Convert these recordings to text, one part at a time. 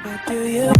What do you?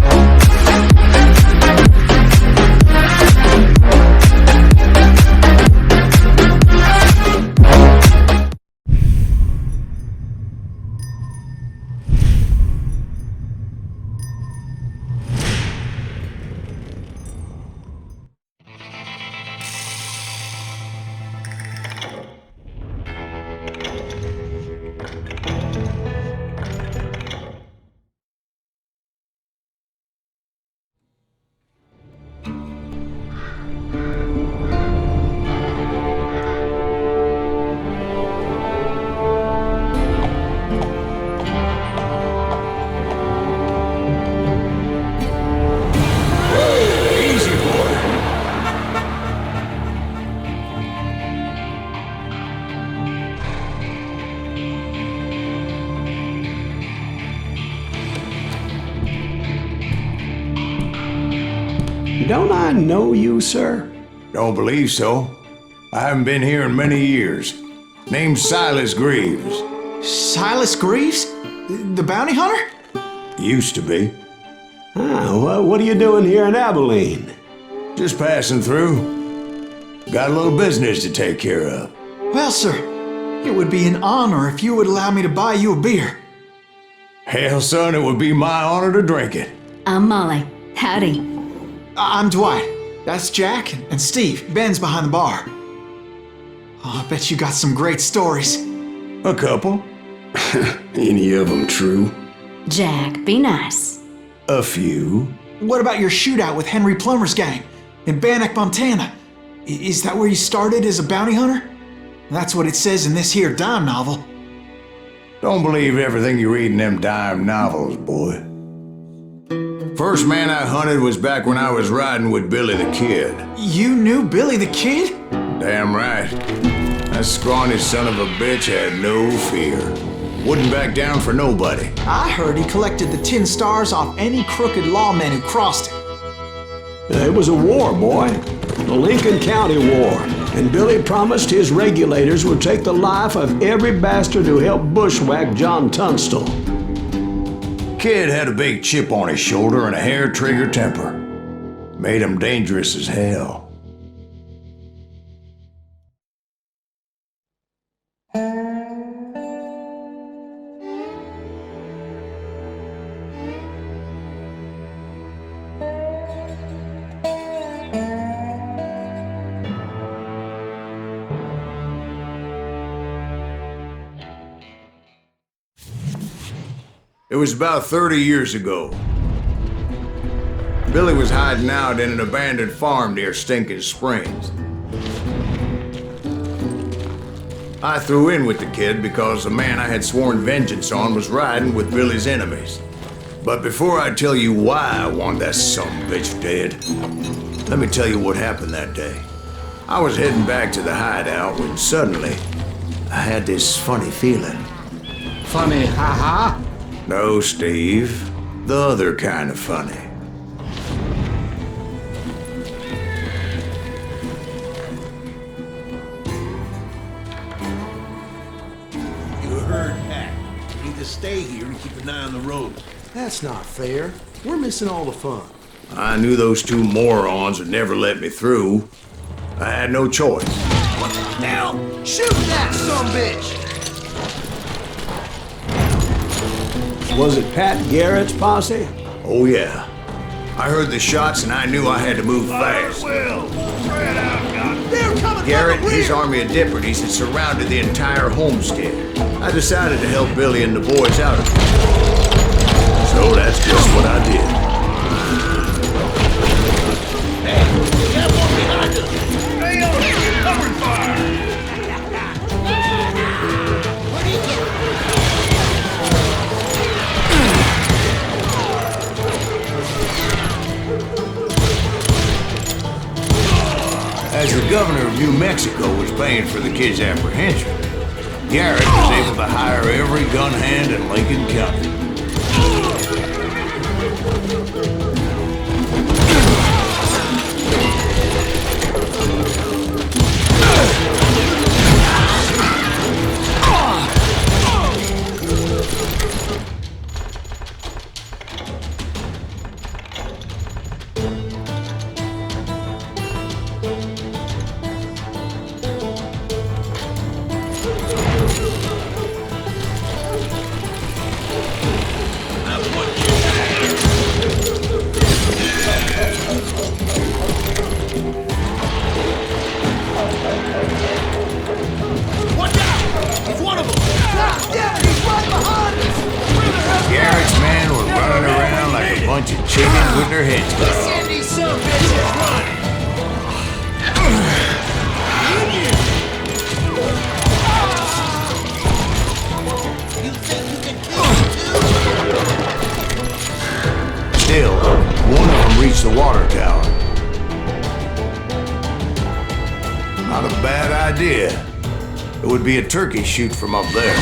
Don't I know you, sir? Don't believe so. I haven't been here in many years. Name's Silas Greaves. Silas Greaves? The bounty hunter? Used to be. Well, what are you doing here in Abilene? Just passing through. Got a little business to take care of. Well, sir, it would be an honor if you would allow me to buy you a beer. Hell, son, it would be my honor to drink it. I'm Molly. Howdy. I'm Dwight. That's Jack and Steve. Ben's behind the bar. Oh, I bet you got some great stories. A couple. Any of them true? Jack, be nice. A few. What about your shootout with Henry Plummer's gang in Bannock, Montana? Is that where you started as a bounty hunter? That's what it says in this here dime novel. Don't believe everything you read in them dime novels, boy. First man I hunted was back when I was riding with Billy the Kid. You knew Billy the Kid? Damn right. That scrawny son of a bitch had no fear. Wouldn't back down for nobody. I heard he collected the 10 stars off any crooked lawman who crossed it. It was a war, boy. The Lincoln County War. And Billy promised his regulators would take the life of every bastard who helped bushwhack John Tunstall. Kid had a big chip on his shoulder and a hair-trigger temper. Made him dangerous as hell. It was about 30 years ago. Billy was hiding out in an abandoned farm near Stinking Springs. I threw in with the kid because the man I had sworn vengeance on was riding with Billy's enemies. But before I tell you why I want that sumbitch dead, let me tell you what happened that day. I was heading back to the hideout when suddenly I had this funny feeling. Funny, haha? No, Steve. The other kind of funny. You heard Pat. You need to stay here and keep an eye on the road. That's not fair. We're missing all the fun. I knew those two morons would never let me through. I had no choice. What the hell? Shoot that sumbitch! Was it Pat Garrett's posse? Oh yeah. I heard the shots and I knew I had to move fast. Will, spread out, God. They're coming Garrett from and the his rear. army of deputies had surrounded the entire homestead. I decided to help Billy and the boys out of it. So that's just what I did. Hey, we have one behind us. Stay on it. Cover fire. As the governor of New Mexico was paying for the kid's apprehension, Garrett was able to hire every gun hand in Lincoln County. bunch of chickens with their heads cut off. Send these some bitches running! You think you can kill me too? Still, one of them reached the water tower. Not a bad idea. It would be a turkey shoot from up there.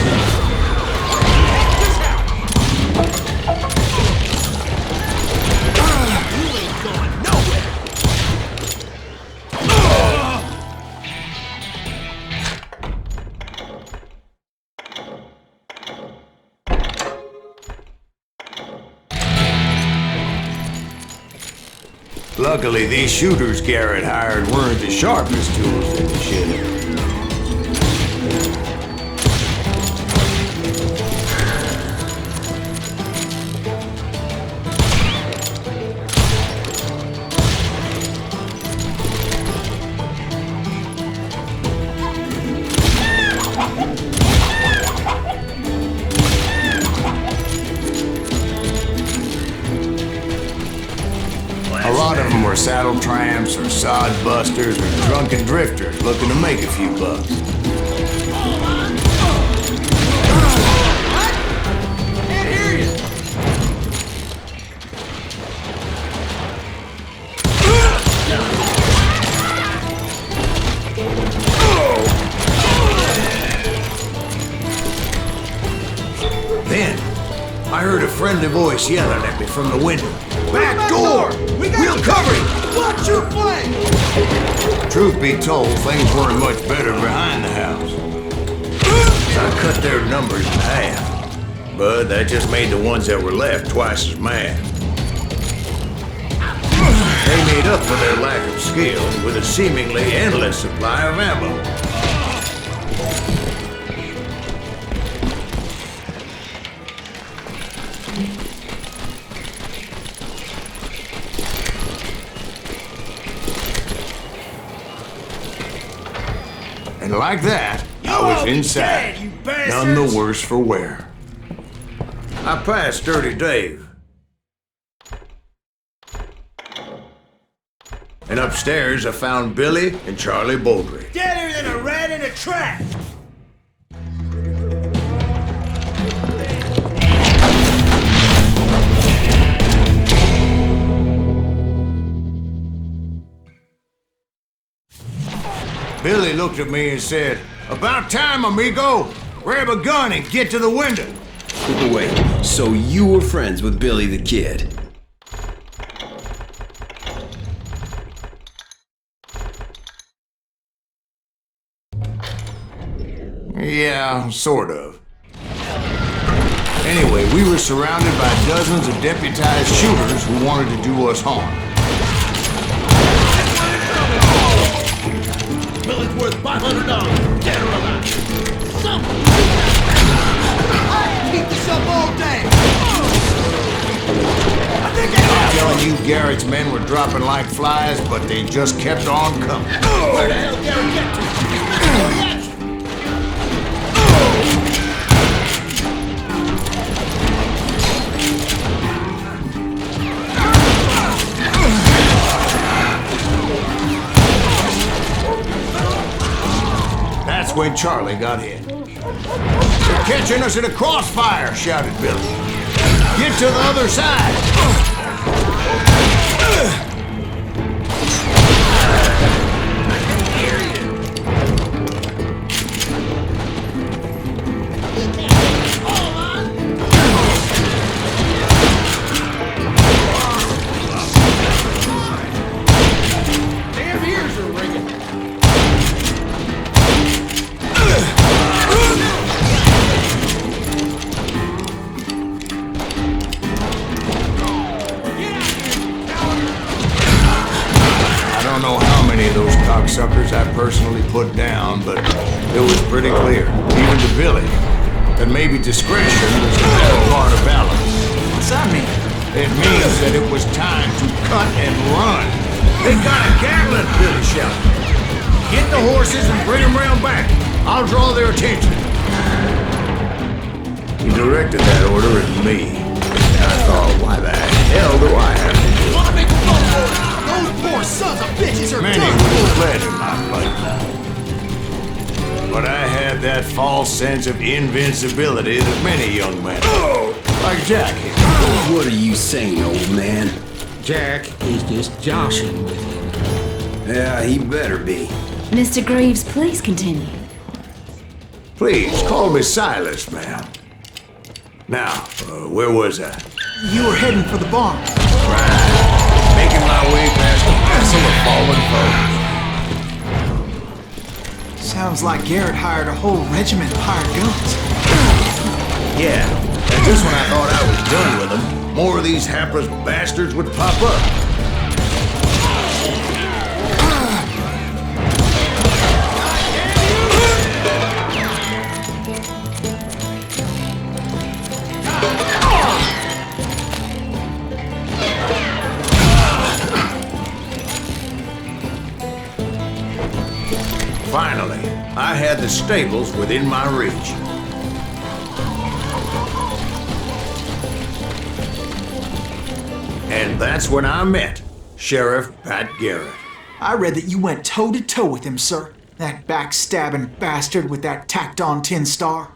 Luckily, these shooters Garrett hired weren't the sharpest tools in the shed. A lot of them were saddle tramps or sod busters or drunken drifters looking to make a few bucks. Can't hear you! Then, I heard a friendly voice yelling at me from the window. Back door! We'll cover you! Watch your flank! Truth be told, things weren't much better behind the house. So I cut their numbers in half. But that just made the ones that were left twice as mad. They made up for their lack of skill with a seemingly endless supply of ammo. And like that, I was inside, none the worse for wear. I passed Dirty Dave. And upstairs, I found Billy and Charlie Baldry. Deader than a rat in a trap! Billy looked at me and said, "About time, amigo. Grab a gun and get to the window." Wait, so you were friends with Billy the Kid? Yeah, sort of. Anyway, we were surrounded by dozens of deputized shooters who wanted to do us harm. Billy's worth $500, dead or alive. Something! Keep this up all day! I think I I'm telling you, Garrett's men were dropping like flies, but they just kept on coming. Where the hell did Garrett get to? That's when Charlie got hit. "They're catching us in a crossfire," shouted Billy. "Get to the other side!" Damn ears are ringing! I don't know how many of those cocksuckers I personally put down, but it was pretty clear, even to Billy, that maybe discretion was the better part of balance. What's that mean? It means that it was time to cut and run. "They got a Gatling," Billy shouted. "Get the horses and bring them round back. I'll draw their attention." He directed that order at me. I thought, why the hell do false sense of invincibility that many young men like Jack here. What are you saying, old man? Jack is just joshing with him. Yeah, he better be. Mr. Greaves, please continue. Please, call me Silas, ma'am. Now, where was I? You were heading for the barn. Right. Making my way past the vessel of fallen foes. Sounds like Garrett hired a whole regiment of hired guns. Yeah, and just when I thought I was done with them, more of these hapless bastards would pop up. Finally, I had the stables within my reach. And that's when I met Sheriff Pat Garrett. I read that you went toe-to-toe with him, sir. That backstabbing bastard with that tacked-on tin star.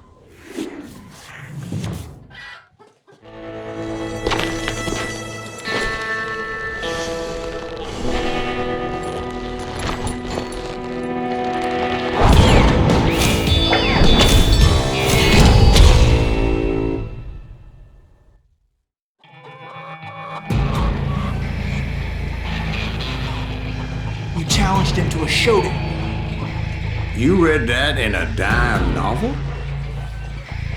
You challenged him to a shooting. You read that in a dime novel?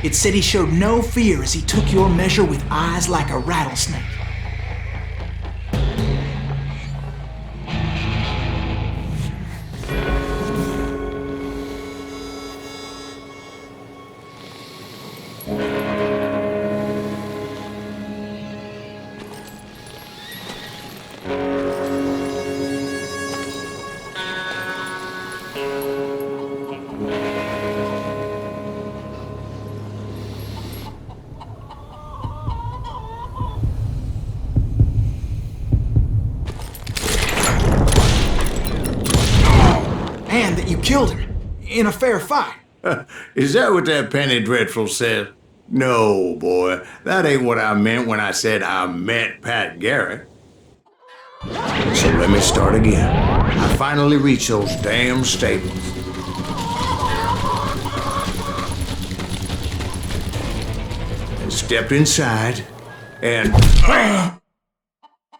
It said he showed no fear as he took your measure with eyes like a rattlesnake. And that you killed him in a fair fight. Is that what that penny dreadful said? No, boy, that ain't what I meant when I said I met Pat Garrett. So let me start again. I finally reached those damn stables. And stepped inside, and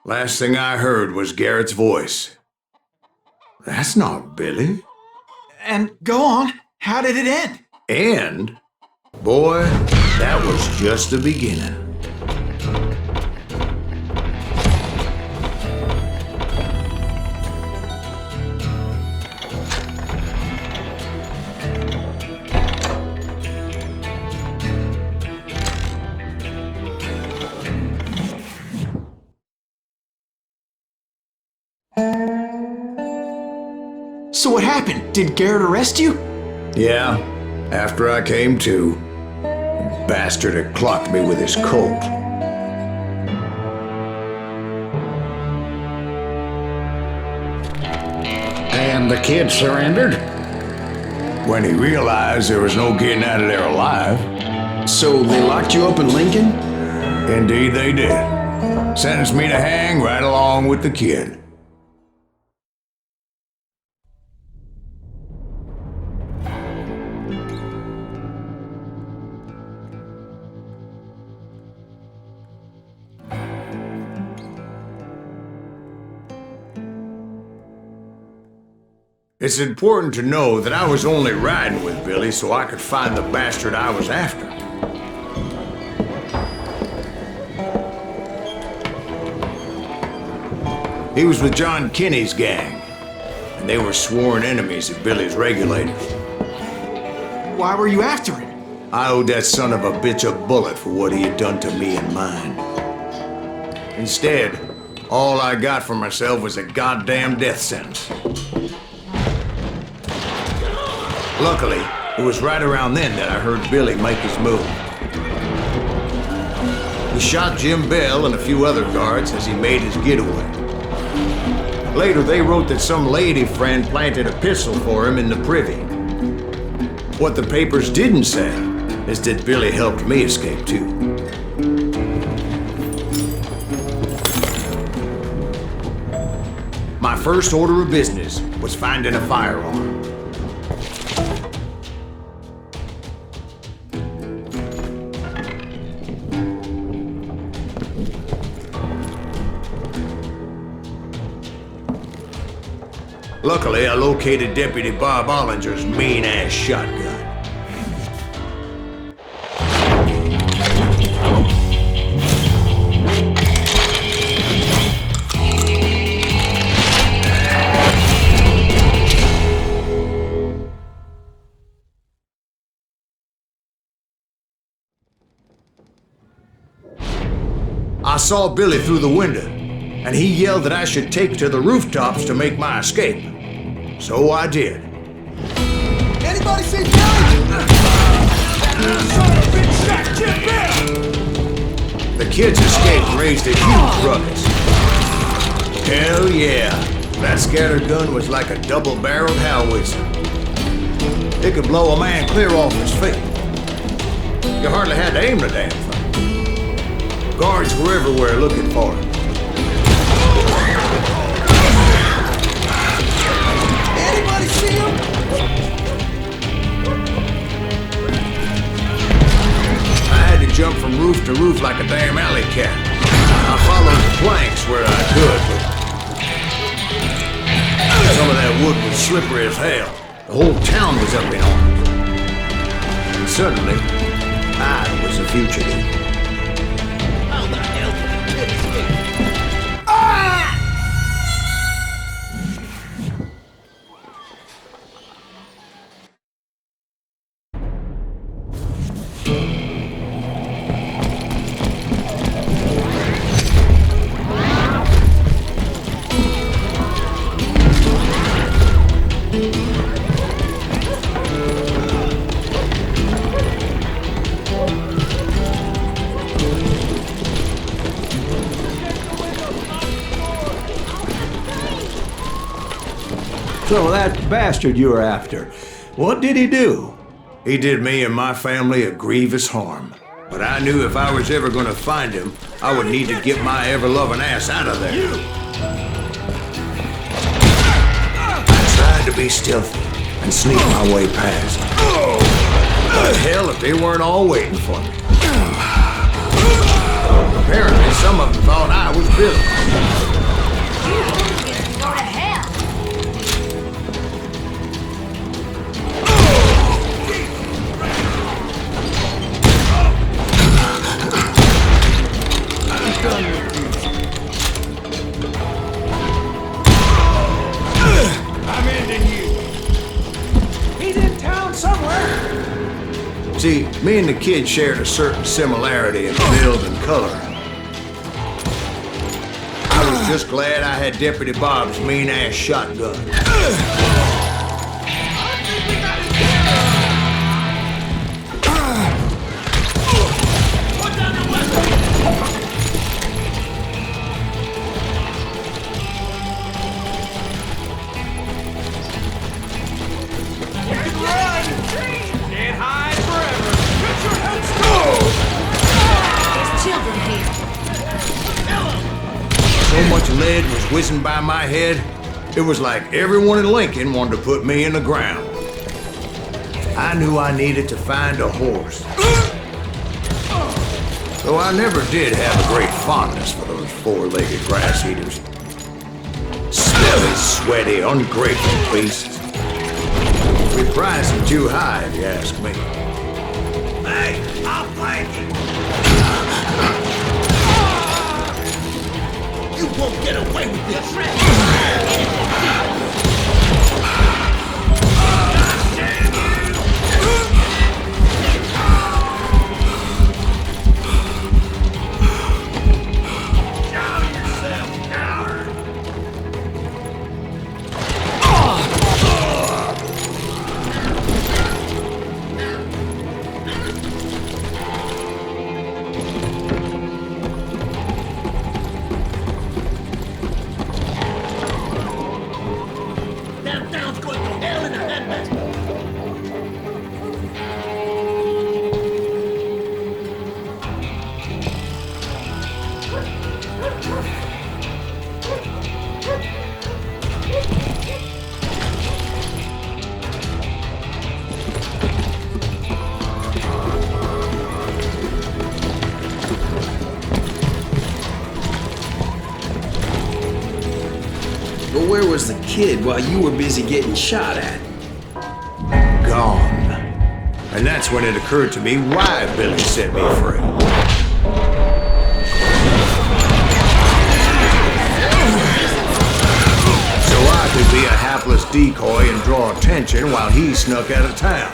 last thing I heard was Garrett's voice. That's not Billy. And go on, how did it end? And, boy, that was just the beginning. So what happened? Did Garrett arrest you? Yeah, after I came to, the bastard had clocked me with his colt. And the kid surrendered? When he realized there was no getting out of there alive, So they locked you up in Lincoln? indeed they did. Sentenced me to hang right along with the kid. It's important to know that I was only riding with Billy so I could find the bastard I was after. He was with John Kinney's gang, and they were sworn enemies of Billy's regulators. Why were you after him? I owed that son of a bitch a bullet for what he had done to me and mine. Instead, all I got for myself was a goddamn death sentence. Luckily, it was right around then that I heard Billy make his move. He shot Jim Bell and a few other guards as he made his getaway. Later, they wrote that some lady friend planted a pistol for him in the privy. What the papers didn't say is that Billy helped me escape too. My first order of business was finding a firearm. Luckily, I located Deputy Bob Ollinger's mean-ass shotgun. I saw Billy through the window, and he yelled that I should take to the rooftops to make my escape. So I did. Anybody see Billy? That son of a bitch shot Jim Bill! The kid's escape raised a huge ruckus. Hell yeah, that scatter gun was like a double-barreled howitzer. It could blow a man clear off his feet. You hardly had to aim the damn thing. Guards were everywhere looking for him. Anybody see him? I had to jump from roof to roof like a damn alley cat. I followed the planks where I could, but some of that wood was slippery as hell. The whole town was up in arms. And suddenly, I was a fugitive. How the hell did the kid escape? So that bastard you were after, what did he do? He did me and my family a grievous harm. But I knew if I was ever gonna find him, I would need to get my ever-loving ass out of there. I tried to be stealthy and sneak my way past. But hell, if they weren't all waiting for me. Apparently, some of them thought I was Billy. Go to hell! I'm ending you. He's in town somewhere. See, me and the kid shared a certain similarity in build and color. I was just glad I had Deputy Bob's mean-ass shotgun. Can't hide forever. Get your heads There's children here. So much lead was whizzing by my head, it was like everyone in Lincoln wanted to put me in the ground. I knew I needed to find a horse. Though I never did have a great fondness for those four-legged grass eaters. Smelly, sweaty, ungrateful beasts. We price them too high, if you ask me. Hey, I'll fight you! You won't get away with this. But where was the kid while you were busy getting shot at? Gone. And that's when it occurred to me why Billy set me free. So I could be a hapless decoy and draw attention while he snuck out of town.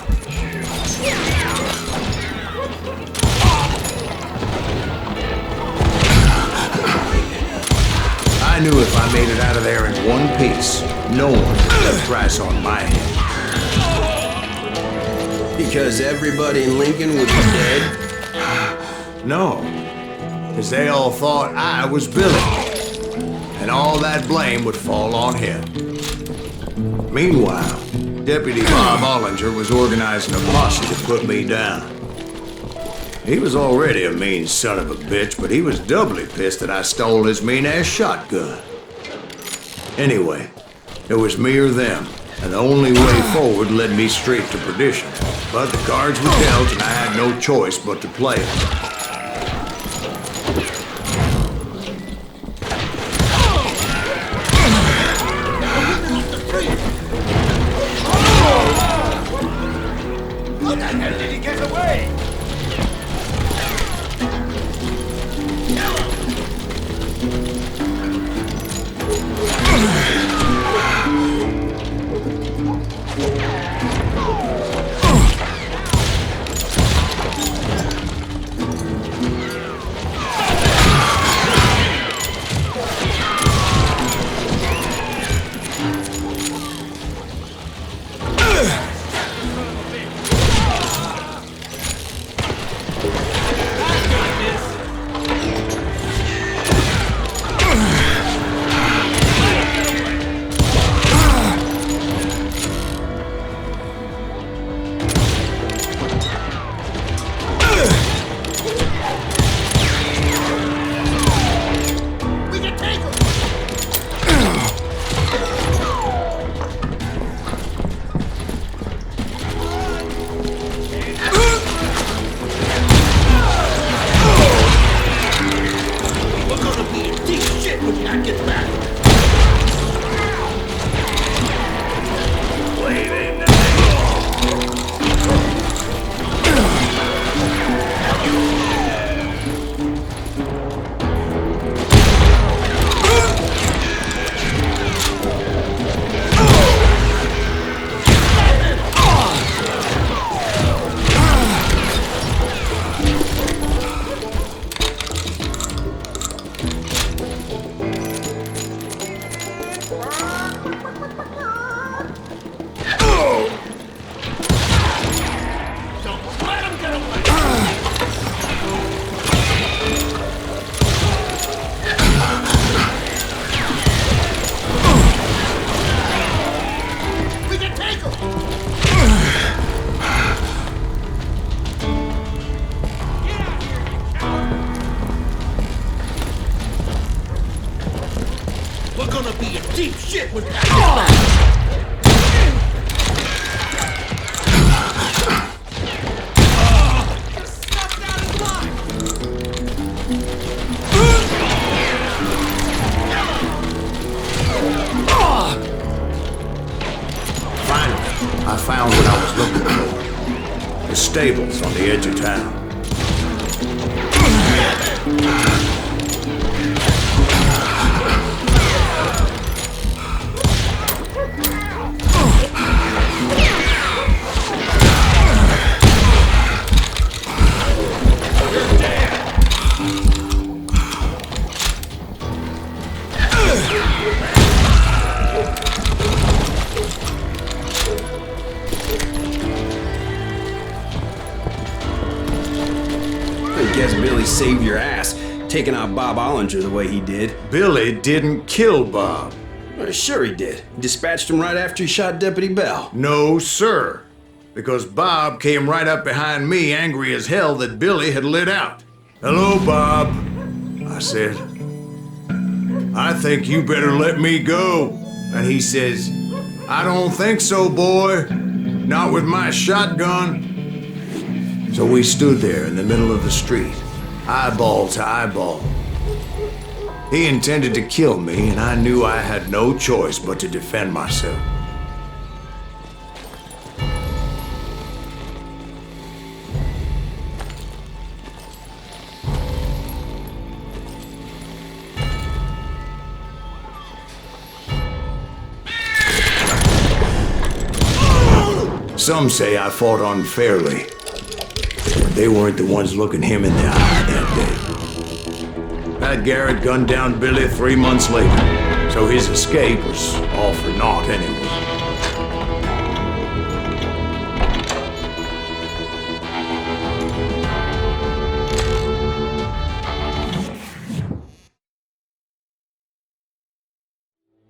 I knew if I made it out of there in one piece, no one would put a price on my head. Because everybody in Lincoln would be dead? No, because they all thought I was Billy, and all that blame would fall on him. Meanwhile, Deputy Bob Ollinger was organizing a posse to put me down. He was already a mean son of a bitch, but he was doubly pissed that I stole his mean-ass shotgun. Anyway, it was me or them, and the only way forward led me straight to perdition. But the cards were dealt, and I had no choice but to play it. How the hell did he get away? deep shit with that. Finally, I found what I was looking for. The stables on the edge of town. I guess Billy saved your ass, taking out Bob Ollinger the way he did. Billy didn't kill Bob. Well, sure he did. He dispatched him right after he shot Deputy Bell. No, sir. Because Bob came right up behind me, angry as hell that Billy had lit out. "Hello, Bob," I said. I think you better let me go. And he says, I don't think so, boy. Not with my shotgun. So we stood there in the middle of the street, eyeball to eyeball. He intended to kill me, and I knew I had no choice but to defend myself. Some say I fought unfairly, but they weren't the ones looking him in the eye that day. Pat Garrett gunned down Billy 3 months later, so his escape was all for naught anyway.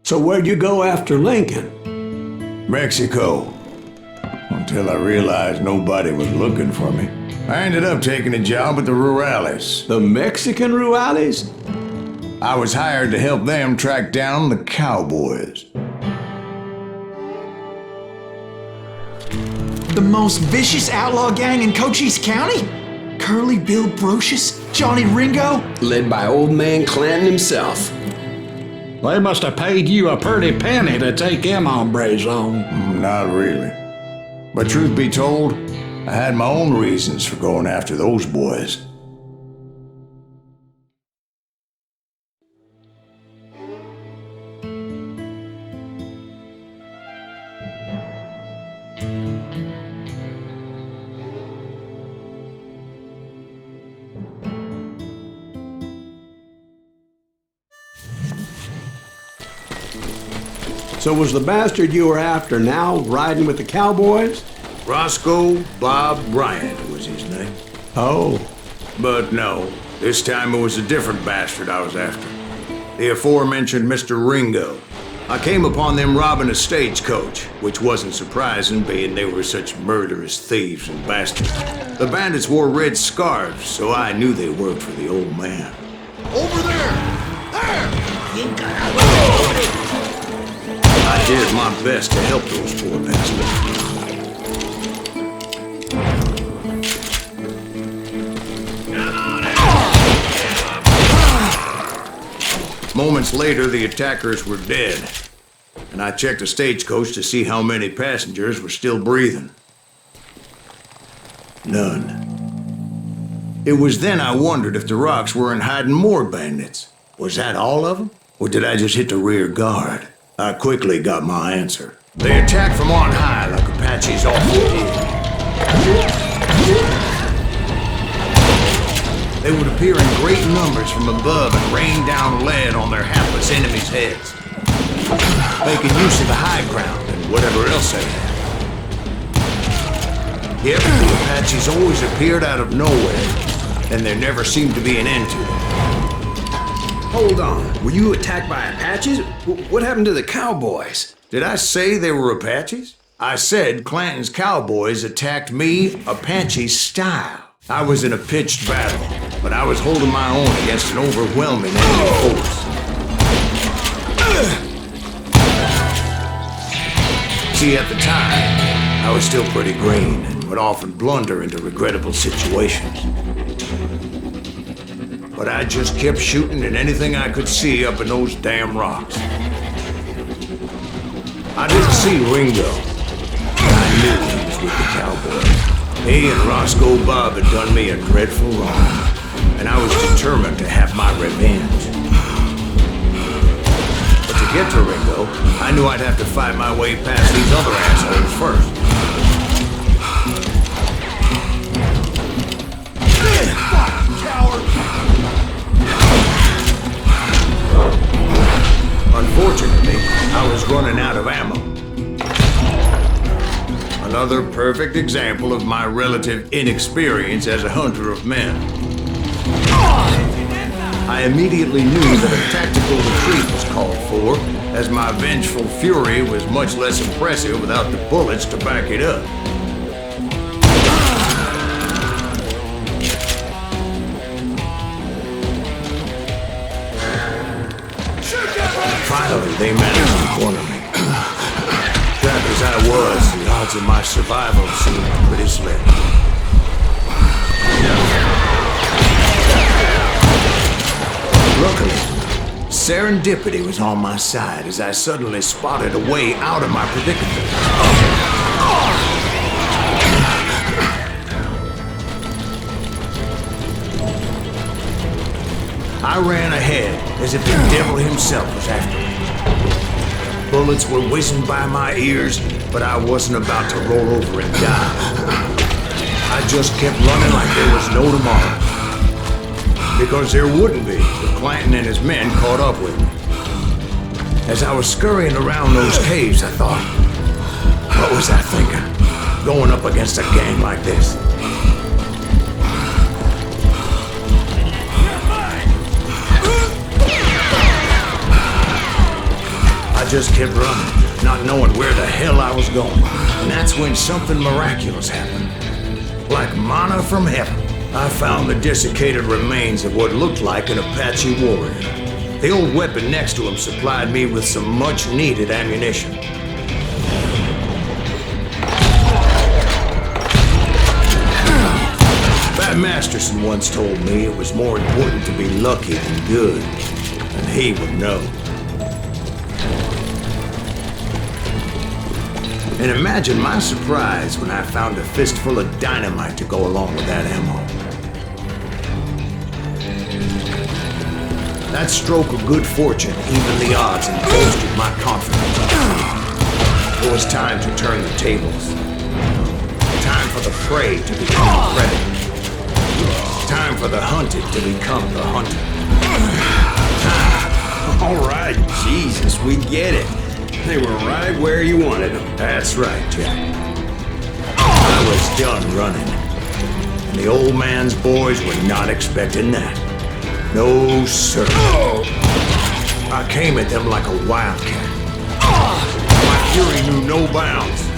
So where'd you go after Lincoln? Mexico. Until I realized nobody was looking for me. I ended up taking a job at the Rurales. The Mexican Rurales? I was hired to help them track down the cowboys. The most vicious outlaw gang in Cochise County? Curly Bill Brocious? Johnny Ringo? Led by old man Clanton himself. They must have paid you a pretty penny to take them hombres on. Not really. But truth be told, I had my own reasons for going after those boys. So was the bastard you were after now riding with the cowboys? Roscoe Bob Bryant was his name. Oh. But no, this time it was a different bastard I was after. The aforementioned Mr. Ringo. I came upon them robbing a stagecoach, which wasn't surprising, being they were such murderous thieves and bastards. The bandits wore red scarves, so I knew they worked for the old man. Over there! There! I did my best to help those poor bastards. Moments later, the attackers were dead, and I checked the stagecoach to see how many passengers were still breathing. None. It was then I wondered if the rocks weren't hiding more bandits. Was that all of them? Or did I just hit the rear guard? I quickly got my answer. They attacked from on high like Apaches often did. They would appear in great numbers from above and rain down lead on their hapless enemies' heads, making use of the high ground and whatever else they had. Yet the Apaches always appeared out of nowhere, and there never seemed to be an end to them. Hold on. Were you attacked by Apaches? What happened to the cowboys? Did I say they were Apaches? I said Clanton's cowboys attacked me Apache style. I was in a pitched battle, but I was holding my own against an overwhelming enemy force. See, at the time, I was still pretty green and would often blunder into regrettable situations. But I just kept shooting at anything I could see up in those damn rocks. I didn't see Ringo, but I knew he was with the cowboys. He and Roscoe Bob had done me a dreadful wrong, and I was determined to have my revenge. But to get to Ringo, I knew I'd have to fight my way past these other assholes first. Unfortunately, I was running out of ammo. Another perfect example of my relative inexperience as a hunter of men. I immediately knew that a tactical retreat was called for, as my vengeful fury was much less impressive without the bullets to back it up. Finally, they managed to corner me. Trapped as I was, the odds of my survival seemed pretty slim. Luckily, serendipity was on my side as I suddenly spotted a way out of my predicament. I ran ahead as if the devil himself was after me. Bullets were whizzing by my ears, but I wasn't about to roll over and die. I just kept running like there was no tomorrow. Because there wouldn't be if Clanton and his men caught up with me. As I was scurrying around those caves, I thought, what was I thinking? Going up against a gang like this? I just kept running, not knowing where the hell I was going. And that's when something miraculous happened. Like manna from heaven, I found the desiccated remains of what looked like an Apache warrior. The old weapon next to him supplied me with some much-needed ammunition. Pat Masterson once told me it was more important to be lucky than good, and he would know. And imagine my surprise when I found a fistful of dynamite to go along with that ammo. That stroke of good fortune evened the odds and bolstered my confidence. It was time to turn the tables. Time for the prey to become the predator. Time for the hunted to become the hunter. All right, Jesus, we get it. They were right where you wanted them. That's right, Jack. I was done running. And the old man's boys were not expecting that. No, sir. I came at them like a wildcat. My fury knew no bounds.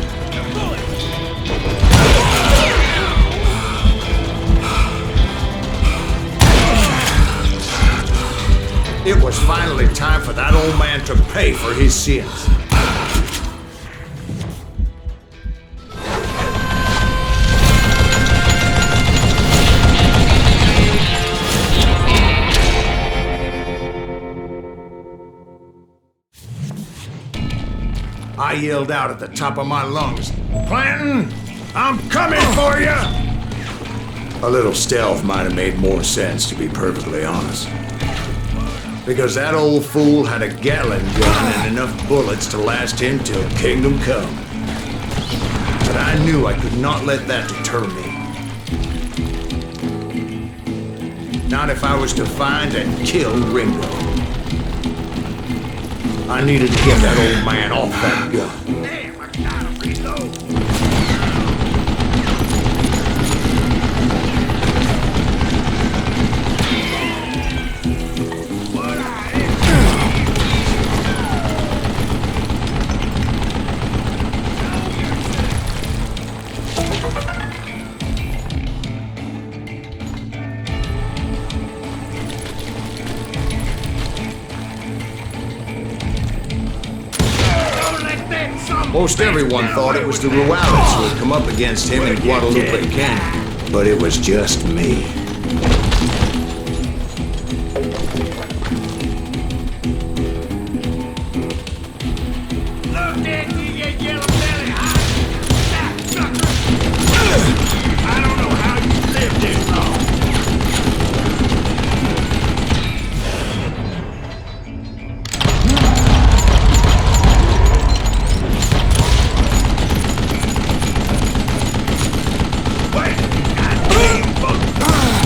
It was finally time for that old man to pay for his sins. I yelled out at the top of my lungs, "Clanton, I'm coming for you!" A little stealth might have made more sense, to be perfectly honest. Because that old fool had a Gatling gun and enough bullets to last him till kingdom come. But I knew I could not let that deter me. Not if I was to find and kill Ringo. I needed to get that old man off that gun. Damn, I gotta reload. Most everyone thought it was the Ruales who had come up against him in Guadalupe Canyon, but it was just me. Look at you, you yellow belly hot sucker! I don't know how you lived this long. Wait, goddamn fuck!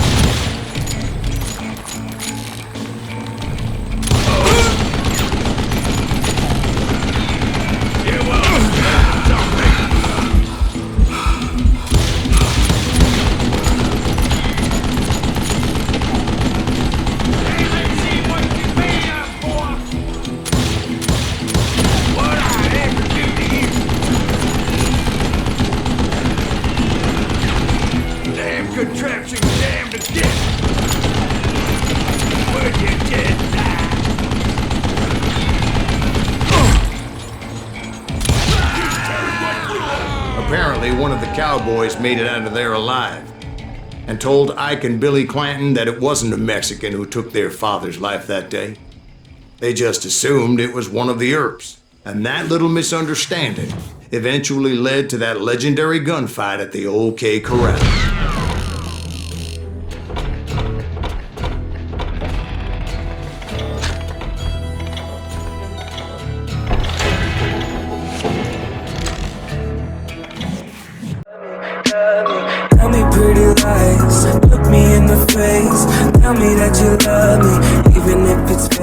apparently one of the cowboys made it out of there alive and told Ike and Billy Clanton that it wasn't a Mexican who took their father's life that day. They just assumed it was one of the Earps, and that little misunderstanding eventually led to that legendary gunfight at the OK Corral. Tell me pretty lies, look me in the face. Tell me that you love me, even if it's